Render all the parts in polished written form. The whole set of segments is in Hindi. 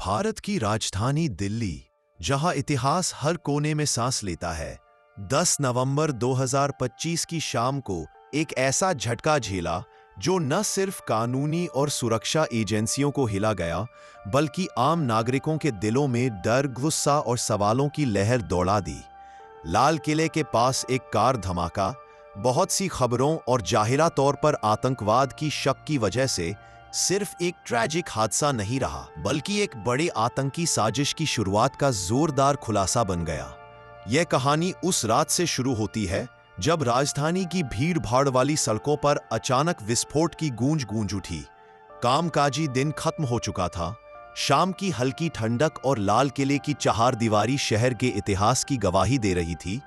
भारत की राजधानी दिल्ली, जहां इतिहास हर कोने में सांस लेता है, 10 नवंबर 2025 की शाम को एक ऐसा झटका झेला जो न सिर्फ कानूनी और सुरक्षा एजेंसियों को हिला गया, बल्कि आम नागरिकों के दिलों में डर, गुस्सा और सवालों की लहर दौड़ा दी। लाल किले के पास एक कार धमाका बहुत सी खबरों और जाहिरा तौर पर आतंकवाद की शक की वजह से सिर्फ एक ट्रैजिक हादसा नहीं रहा, बल्कि एक बड़े आतंकी साजिश की शुरुआत का जोरदार खुलासा बन गया। यह कहानी उस रात से शुरू होती है जब राजधानी की भीड़ भाड़ वाली सड़कों पर अचानक विस्फोट की गूंज उठी। कामकाजी दिन खत्म हो चुका था। शाम की हल्की ठंडक और लाल किले की चहारदीवारी शहर के इतिहास की गवाही दे रही थी,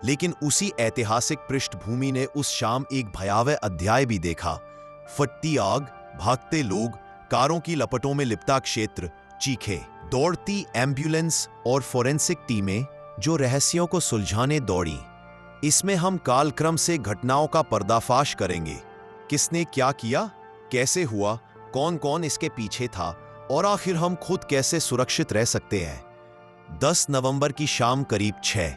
लेकिन उसी ऐतिहासिक पृष्ठभूमि ने उस शाम एक भयावह अध्याय भी देखा। फटती आग, भागते लोग, कारों की लपटों में लिपटा क्षेत्र, चीखें, दौड़ती एम्बुलेंस और फोरेंसिक टीमें जो रहस्यों को सुलझाने दौड़ी। इसमें हम कालक्रम से घटनाओं का पर्दाफाश करेंगे। किसने क्या किया, कैसे हुआ, कौन कौन इसके पीछे था और आखिर हम खुद कैसे सुरक्षित रह सकते हैं। 10 नवंबर की शाम करीब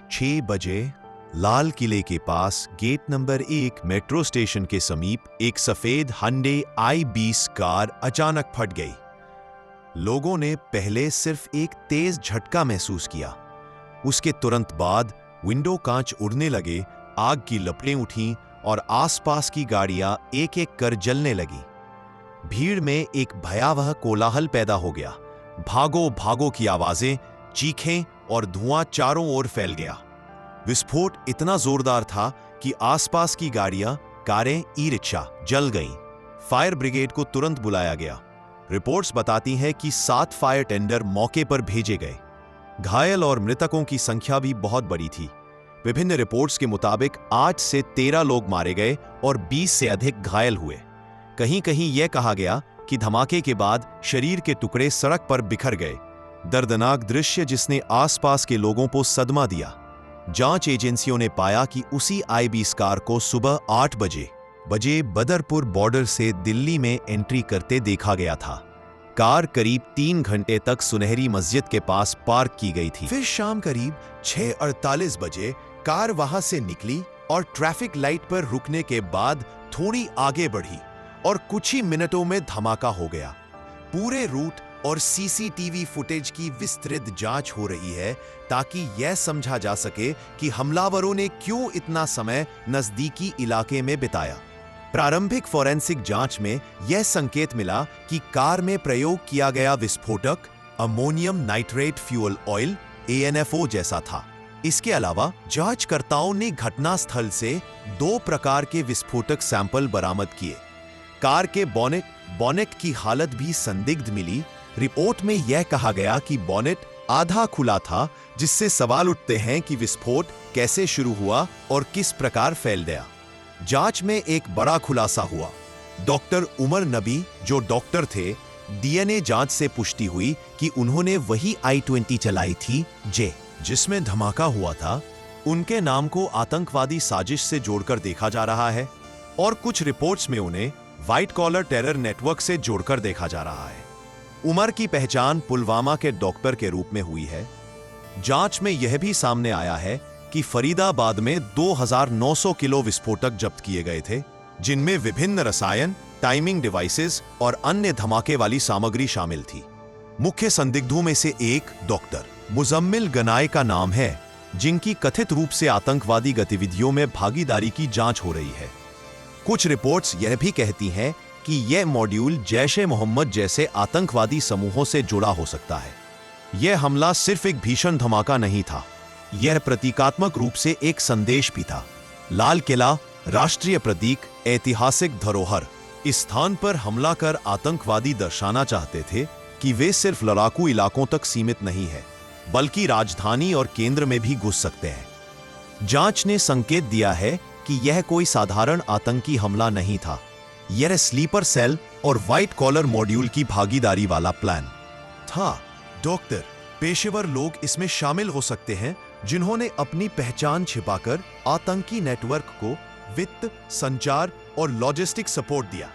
6 बजे लाल किले के पास गेट नंबर 1 मेट्रो स्टेशन के समीप एक सफेद Hyundai i20 कार अचानक फट गई। लोगों ने पहले सिर्फ एक तेज झटका महसूस किया। उसके तुरंत बाद विंडो कांच उड़ने लगे, आग की लपटें उठीं और आसपास की गाड़ियां एक एक कर जलने लगी। भीड़ में एक भयावह कोलाहल पैदा हो गया। भागो भागो की आवाजें, चीखें और धुआं चारों ओर फैल गया। विस्फोट इतना जोरदार था कि आसपास की गाड़ियां, कारें, ई-रिक्शा जल गईं। फायर ब्रिगेड को तुरंत बुलाया गया। रिपोर्ट्स बताती हैं कि 7 फायर टेंडर मौके पर भेजे गए। घायल और मृतकों की संख्या भी बहुत बड़ी थी। विभिन्न रिपोर्ट्स के मुताबिक 8 से 13 लोग मारे गए और 20 से अधिक घायल हुए। कहीं कहीं यह कहा गया कि धमाके के बाद शरीर के टुकड़े सड़क पर बिखर गए। दर्दनाक दृश्य जिसने आसपास के लोगों को सदमा दिया। जांच एजेंसियों ने पाया कि उसी i20 कार को सुबह 8 बजे बदरपुर बॉर्डर से दिल्ली में एंट्री करते देखा गया था। कार करीब 3 घंटे तक सुनहरी मस्जिद के पास पार्क की गई थी। फिर शाम करीब 6:48 बजे कार वहां से निकली और ट्रैफिक लाइट पर रुकने के बाद थोड़ी आगे बढ़ी और कुछ ही मिनटों में धमाका हो गया। पूरे रूट और सीसीटीवी फुटेज की विस्तृत जांच हो रही है ताकि यह समझा जा सके कि हमलावरों ने क्यों इतना समय नजदीकी इलाके में बिताया। प्रारंभिक फोरेंसिक जांच में यह संकेत मिला कि कार में प्रयोग किया गया विस्फोटक ammonium nitrate fuel oil ANFO जैसा था। इसके अलावा जांचकर्ताओं ने घटनास्थल से 2 प्रकार के विस्फोटक सैंपल बरामद किए। कार के बोनेट की हालत भी संदिग्ध मिली। रिपोर्ट में यह कहा गया कि बोनेट आधा खुला था, जिससे सवाल उठते हैं कि विस्फोट कैसे शुरू हुआ और किस प्रकार फैल गया। जांच में एक बड़ा खुलासा हुआ। डॉक्टर उमर नबी, जो डॉक्टर थे, DNA जांच से पुष्टि हुई कि उन्होंने वही i20 चलाई थी जिसमें धमाका हुआ था। उनके नाम को आतंकवादी साजिश से जोड़कर देखा जा रहा है और कुछ रिपोर्ट्स में उन्हें व्हाइट कॉलर टेरर नेटवर्क से जोड़कर देखा जा रहा है। उमर की पहचान पुलवामा के डॉक्टर के रूप में हुई है। जांच में यह भी सामने आया है कि फरीदाबाद में 2900 किलो विस्फोटक जब्त किए गए थे, जिनमें विभिन्न रसायन, टाइमिंग डिवाइसेस और अन्य धमाके वाली सामग्री शामिल थी। मुख्य संदिग्धों में से एक डॉक्टर मुजम्मिल गनाई का नाम है, जिनकी कथित रूप से आतंकवादी गतिविधियों में भागीदारी की जांच हो रही है। कुछ रिपोर्ट्स यह भी कहती हैं कि यह मॉड्यूल जैश-ए-मोहम्मद जैसे आतंकवादी समूहों से जुड़ा हो सकता है। यह हमला सिर्फ एक भीषण धमाका नहीं था, यह प्रतीकात्मक रूप से एक संदेश भी था। लाल किला, राष्ट्रीय प्रतीक, ऐतिहासिक धरोहर। इस स्थान पर हमला कर आतंकवादी दर्शाना चाहते थे कि वे सिर्फ लड़ाकू इलाकों तक सीमित नहीं है, बल्कि राजधानी और केंद्र में भी घुस सकते हैं। जांच ने संकेत दिया है कि यह कोई साधारण आतंकी हमला नहीं था, यह स्लीपर सेल और व्हाइट कॉलर मॉड्यूल की भागीदारी वाला प्लान था। डॉक्टर, पेशेवर लोग इसमें शामिल हो सकते हैं जिन्होंने अपनी पहचान छिपाकर आतंकी नेटवर्क को वित्त, संचार और लॉजिस्टिक सपोर्ट दिया।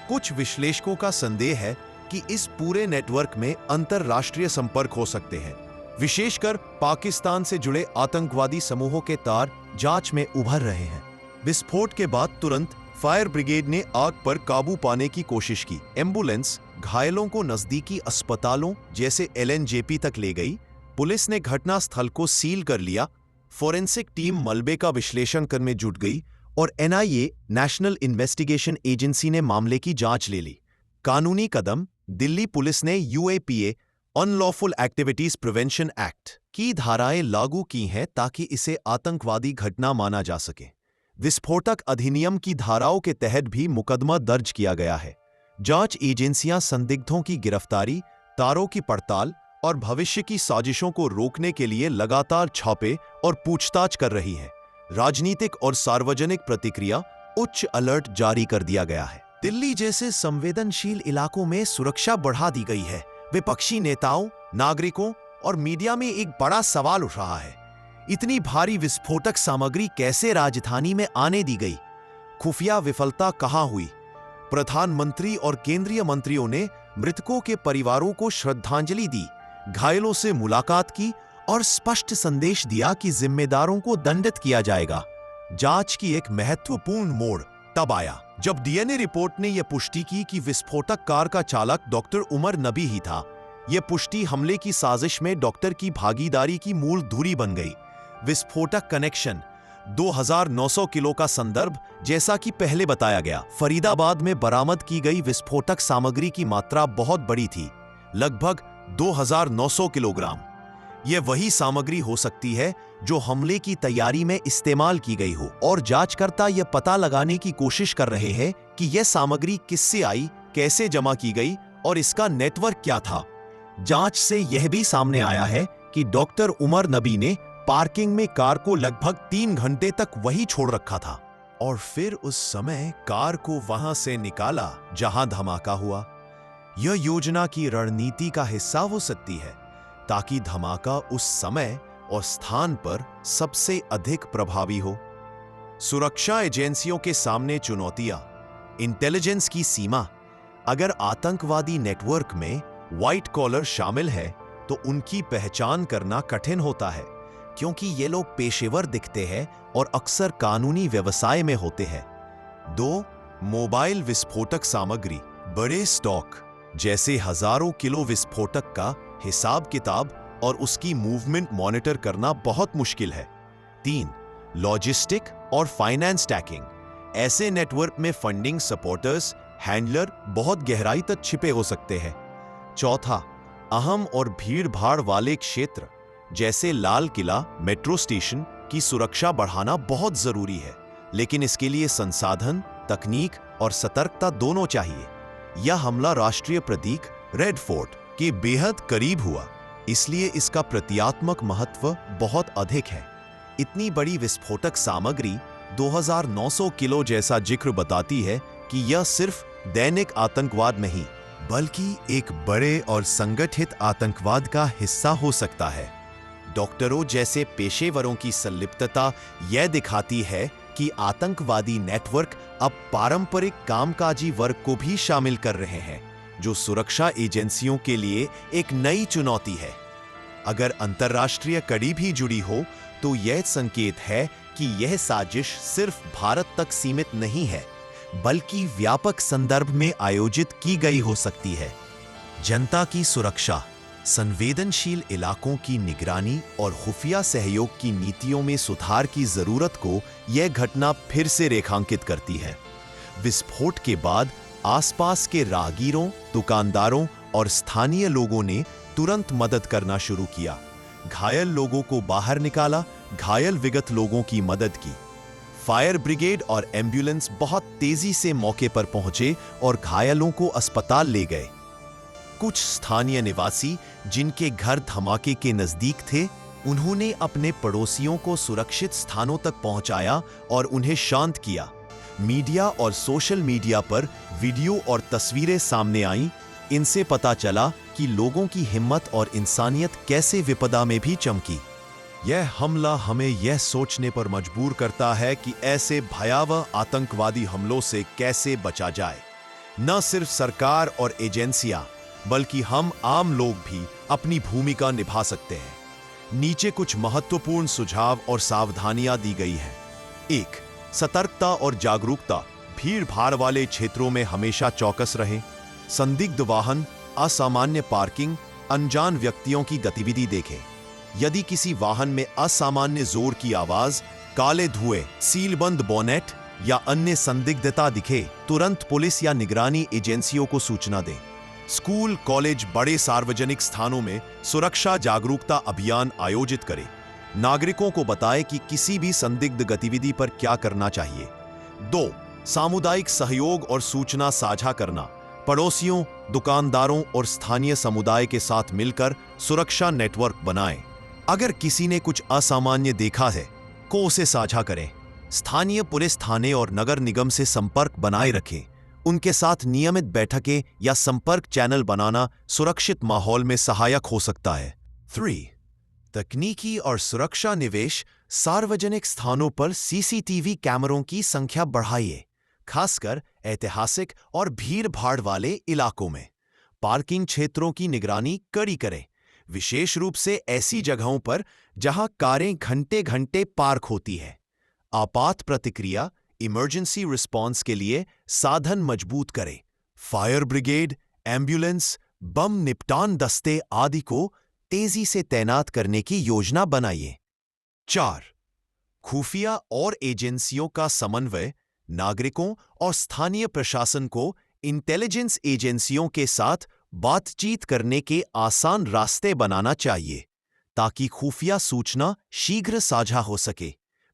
कुछ विश्लेषकों का संदेह है कि इस पूरे नेटवर्क में अंतरराष्ट्रीय संपर्क हो सकते हैं। विशेषकर पाकिस्तान से जुड़े आतंकवादी समूहों के तार जांच में उभर रहे हैं। विस्फोट के बाद तुरंत फायर ब्रिगेड ने आग पर काबू पाने की कोशिश की। एम्बुलेंस घायलों को नजदीकी अस्पतालों जैसे एलएनजेपी तक ले गई। पुलिस ने घटनास्थल को सील कर लिया। फोरेंसिक टीम मलबे का विश्लेषण करने में जुट गई और एनआईए, नेशनल इन्वेस्टिगेशन एजेंसी ने मामले की जांच ले ली। कानूनी कदम, दिल्ली पुलिस ने UAPA, unlawful activities prevention act की धाराएं लागू की हैं ताकि इसे आतंकवादी घटना माना जा सके। विस्फोटक अधिनियम की धाराओं के तहत भी मुकदमा दर्ज किया गया है। जांच एजेंसियां संदिग्धों की गिरफ्तारी, तारों की पड़ताल और भविष्य की साजिशों को रोकने के लिए लगातार छापे और पूछताछ कर रही हैं। राजनीतिक और सार्वजनिक प्रतिक्रिया, उच्च अलर्ट जारी कर दिया गया है। दिल्ली जैसे संवेदनशील इलाकों में सुरक्षा बढ़ा दी गई है। विपक्षी नेताओं, नागरिकों और मीडिया में एक बड़ा सवाल उठ रहा है, इतनी भारी विस्फोटक सामग्री कैसे राजधानी में आने दी गई? खुफिया विफलता कहां हुई? प्रधानमंत्री और केंद्रीय मंत्रियों ने मृतकों के परिवारों को श्रद्धांजलि दी, घायलों से मुलाकात की और स्पष्ट संदेश दिया कि जिम्मेदारों को दंडित किया जाएगा। जांच की एक महत्वपूर्ण मोड़ तब आया जब डीएनए रिपोर्ट ने यह पुष्टि की कि विस्फोटक कार का चालक डॉक्टर उमर नबी ही था। यह पुष्टि हमले की साजिश में डॉक्टर की भागीदारी की मूल धुरी बन गई। विस्फोटक कनेक्शन, 2900 किलो का संदर्भ, जैसा कि पहले बताया गया। फरीदाबाद में बरामद की गई विस्फोटक सामग्री की मात्रा बहुत बड़ी थी, लगभग 2900 किलोग्राम। यह वही सामग्री हो सकती है जो हमले की तैयारी में इस्तेमाल की गई हो, और जांचकर्ता यह पता लगाने की कोशिश कर रहे हैं कि यह सामग्री किससे आई, कैसे जमा की गई और इसका नेटवर्क क्या था। जांच से यह भी सामने आया है कि डॉक्टर उमर नबी ने पार्किंग में कार को लगभग 3 घंटे तक वही छोड़ रखा था और फिर उस समय कार को वहां से निकाला जहां धमाका हुआ। यह योजना की रणनीति का हिस्सा हो सकती है ताकि धमाका उस समय और स्थान पर सबसे अधिक प्रभावी हो। सुरक्षा एजेंसियों के सामने चुनौतियां, इंटेलिजेंस की सीमा। अगर आतंकवादी नेटवर्क में व्हाइट कॉलर शामिल है तो उनकी पहचान करना कठिन होता है, क्योंकि ये लोग पेशेवर दिखते हैं और अक्सर कानूनी व्यवसाय में होते हैं। 2. मोबाइल विस्फोटक सामग्री, बड़े स्टॉक जैसे हजारों किलो विस्फोटक का हिसाब किताब और उसकी मूवमेंट मॉनिटर करना बहुत मुश्किल है। 3. लॉजिस्टिक और फाइनेंस टैकिंग। ऐसे नेटवर्क में फंडिंग, सपोर्टर्स, हैंडलर बहुत गहराई तक छिपे हो सकते हैं। 4. अहम और भीड़ भाड़ वाले क्षेत्र जैसे लाल किला, मेट्रो स्टेशन की सुरक्षा बढ़ाना बहुत जरूरी है, लेकिन इसके लिए संसाधन, तकनीक और सतर्कता दोनों चाहिए। यह हमला राष्ट्रीय प्रतीक रेड फोर्ट के बेहद करीब हुआ, इसलिए इसका प्रतीकात्मक महत्व बहुत अधिक है। इतनी बड़ी विस्फोटक सामग्री 2900 किलो जैसा जिक्र बताती है कि यह सिर्फ दैनिक आतंकवाद नहीं, बल्कि एक बड़े और संगठित आतंकवाद का हिस्सा हो सकता है। डॉक्टरों जैसे पेशेवरों की संलिप्तता यह दिखाती है कि आतंकवादी नेटवर्क अब पारंपरिक कामकाजी वर्ग को भी शामिल कर रहे हैं, जो सुरक्षा एजेंसियों के लिए एक नई चुनौती है। अगर अंतर्राष्ट्रीय कड़ी भी जुड़ी हो तो यह संकेत है कि यह साजिश सिर्फ भारत तक सीमित नहीं है, बल्कि व्यापक संदर्भ में आयोजित की गई हो सकती है। जनता की सुरक्षा, संवेदनशील इलाकों की निगरानी और खुफिया सहयोग की नीतियों में सुधार की जरूरत को यह घटना फिर से रेखांकित करती है। विस्फोट के बाद आसपास के राहगीरों, दुकानदारों और स्थानीय लोगों ने तुरंत मदद करना शुरू किया। घायल लोगों को बाहर निकाला, घायल विगत लोगों की मदद की। फायर ब्रिगेड और एम्बुलेंस बहुत तेजी से मौके पर पहुंचे और घायलों को अस्पताल ले गए। कुछ स्थानीय निवासी जिनके घर धमाके के नजदीक थे, उन्होंने अपने पड़ोसियों को सुरक्षित स्थानों तक पहुंचाया और उन्हें शांत किया। मीडिया और सोशल मीडिया पर वीडियो और तस्वीरें सामने आईं। इनसे पता चला कि लोगों की हिम्मत और इंसानियत कैसे विपदा में भी चमकी। यह हमला हमें यह सोचने पर मजबूर करता है कि ऐसे भयावह आतंकवादी हमलों से कैसे बचा जाए। न सिर्फ सरकार और एजेंसियां, बल्कि हम आम लोग भी अपनी भूमिका निभा सकते हैं। नीचे कुछ महत्वपूर्ण सुझाव और सावधानियां दी गई हैं। 1. सतर्कता और जागरूकता। भीड़ भाड़ वाले क्षेत्रों में हमेशा चौकस रहें। संदिग्ध वाहन, असामान्य पार्किंग, अनजान व्यक्तियों की गतिविधि देखें। यदि किसी वाहन में असामान्य जोर की आवाज, काले धुएं, सीलबंद बोनेट या अन्य संदिग्धता दिखे, तुरंत पुलिस या निगरानी एजेंसियों को सूचना दें। स्कूल, कॉलेज, बड़े सार्वजनिक स्थानों में सुरक्षा जागरूकता अभियान आयोजित करें। नागरिकों को बताएं कि किसी भी संदिग्ध गतिविधि पर क्या करना चाहिए। 2. सामुदायिक सहयोग और सूचना साझा करना। पड़ोसियों, दुकानदारों और स्थानीय समुदाय के साथ मिलकर सुरक्षा नेटवर्क बनाएं। अगर किसी ने कुछ असामान्य देखा है को उसे साझा करें। स्थानीय पुलिस थाने और नगर निगम से संपर्क बनाए रखें। उनके साथ नियमित बैठकें या संपर्क चैनल बनाना सुरक्षित माहौल में सहायक हो सकता है। 3. तकनीकी और सुरक्षा निवेश। सार्वजनिक स्थानों पर सीसीटीवी कैमरों की संख्या बढ़ाइए, खासकर ऐतिहासिक और भीड़-भाड़ वाले इलाकों में। पार्किंग क्षेत्रों की निगरानी कड़ी करें, विशेष रूप से ऐसी जगहों पर जहां कारें घंटे-घंटे पार्क होती हैं। आपात प्रतिक्रिया, इमरजेंसी रिस्पॉन्स के लिए साधन मजबूत करें। फायर ब्रिगेड, एम्बुलेंस, बम निपटान दस्ते आदि को तेजी से तैनात करने की योजना बनाइए। 4. खुफिया और एजेंसियों का समन्वय। नागरिकों और स्थानीय प्रशासन को इंटेलिजेंस एजेंसियों के साथ बातचीत करने के आसान रास्ते बनाना चाहिए, ताकि खुफिया सूचना शीघ्र साझा हो सके।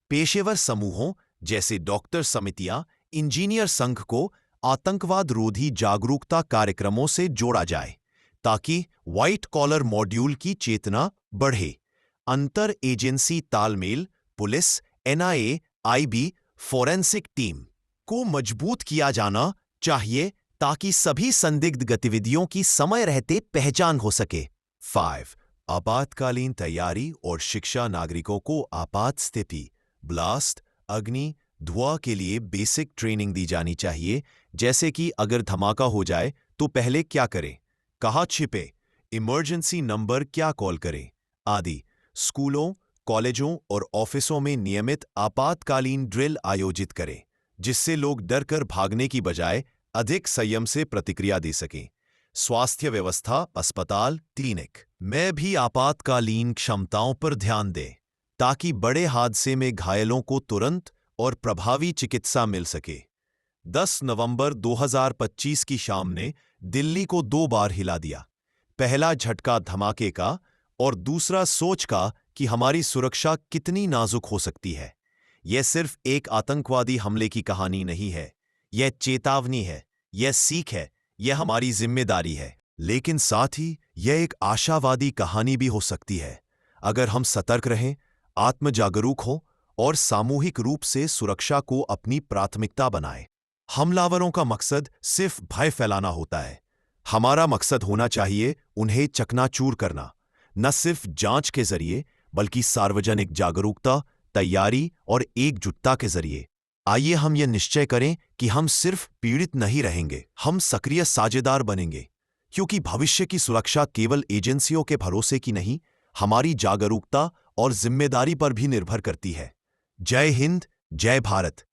पेशेवर समूहों जैसे डॉक्टर समितियां, इंजीनियर संघ को आतंकवाद रोधी जागरूकता कार्यक्रमों से जोड़ा जाए, ताकि व्हाइट कॉलर मॉड्यूल की चेतना बढ़े। अंतर एजेंसी तालमेल। Police, NIA, IB, forensic team को मजबूत किया जाना चाहिए ताकि सभी संदिग्ध गतिविधियों की समय रहते पहचान हो सके। 5. आपातकालीन तैयारी और शिक्षा। नागरिकों को आपात स्थिति, ब्लास्ट, अग्नि, धुआं के लिए बेसिक ट्रेनिंग दी जानी चाहिए, जैसे कि अगर धमाका हो जाए तो पहले क्या करें, कहाँ छिपे, इमरजेंसी नंबर क्या कॉल करें आदि। स्कूलों, कॉलेजों और ऑफिसों में नियमित आपातकालीन ड्रिल आयोजित करें, जिससे लोग डरकर भागने की बजाय अधिक संयम से प्रतिक्रिया दे सकें। स्वास्थ्य व्यवस्था, अस्पताल, क्लिनिक में भी आपातकालीन क्षमताओं पर ध्यान दें, ताकि बड़े हादसे में घायलों को तुरंत और प्रभावी चिकित्सा मिल सके। 10 नवंबर 2025 की शाम ने दिल्ली को 2 बार हिला दिया। पहला झटका धमाके का और दूसरा सोच का कि हमारी सुरक्षा कितनी नाजुक हो सकती है। यह सिर्फ एक आतंकवादी हमले की कहानी नहीं है, यह चेतावनी है, यह सीख है, यह हमारी जिम्मेदारी है। लेकिन साथ ही यह एक आशावादी कहानी भी हो सकती है, अगर हम सतर्क रहें, आत्म जागरूक हों और सामूहिक रूप से सुरक्षा को अपनी प्राथमिकता बनाएं। हमलावरों का मकसद सिर्फ भय फैलाना होता है। हमारा मकसद होना चाहिए उन्हें चकनाचूर करना, न सिर्फ जांच के जरिए बल्कि सार्वजनिक जागरूकता, तैयारी और एकजुटता के जरिए। आइए हम यह निश्चय करें कि हम सिर्फ पीड़ित नहीं रहेंगे, हम सक्रिय साझेदार बनेंगे, क्योंकि भविष्य की सुरक्षा केवल एजेंसियों के भरोसे की नहीं, हमारी जागरूकता और जिम्मेदारी पर भी निर्भर करती है। जय हिंद, जय भारत।